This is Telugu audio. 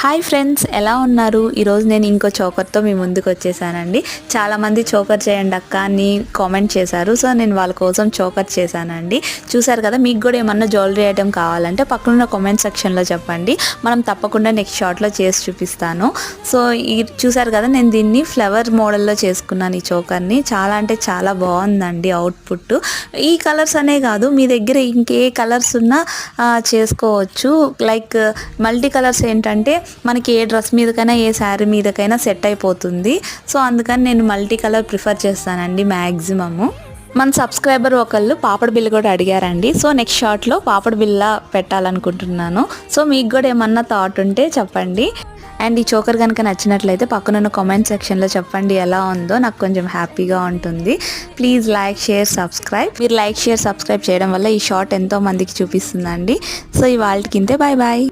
హాయ్ ఫ్రెండ్స్, ఎలా ఉన్నారు? ఈరోజు నేను ఇంకో చోకర్తో మీ ముందుకు వచ్చేసానండి. చాలామంది చోకర్ చేయండి అక్క అని కామెంట్ చేశారు. సో నేను వాళ్ళ కోసం చోకర్ చేశానండి. చూసారు కదా, మీకు కూడా ఏమన్నా జ్యువెలరీ ఐటెం కావాలంటే పక్కనున్న కామెంట్ సెక్షన్లో చెప్పండి, మనం తప్పకుండా నెక్స్ట్ షాట్లో చేసి చూపిస్తాను. సో చూసారు కదా, నేను దీన్ని ఫ్లవర్ మోడల్లో చేసుకున్నాను. ఈ చోకర్ని చాలా అంటే చాలా బాగుందండి అవుట్పుట్. ఈ కలర్స్ అనే కాదు, మీ దగ్గర ఇంకే కలర్స్ ఉన్నా చేసుకోవచ్చు. లైక్ మల్టీ కలర్స్ ఏంటంటే మనకి ఏ డ్రెస్ మీదకైనా ఏ శారీ మీదకైనా సెట్ అయిపోతుంది. సో అందుకని నేను మల్టీ కలర్ ప్రిఫర్ చేస్తానండి మ్యాక్సిమము. మన సబ్స్క్రైబర్ ఒకళ్ళు పాపడ బిల్ల కూడా అడిగారండి. సో నెక్స్ట్ షార్ట్లో పాపడ బిల్ల పెట్టాలనుకుంటున్నాను. సో మీకు కూడా ఏమన్నా థాట్ ఉంటే చెప్పండి. అండ్ ఈ చోకర్ కనుక నచ్చినట్లయితే పక్కనున్న కామెంట్ సెక్షన్లో చెప్పండి ఎలా ఉందో, నాకు కొంచెం హ్యాపీగా ఉంటుంది. Please like, share, subscribe. మీరు లైక్, షేర్, సబ్స్క్రైబ్ చేయడం వల్ల ఈ షార్ట్ ఎంతో మందికి చూపిస్తుందండి. సో ఇవాళకి ఇంతే, బాయ్ బాయ్.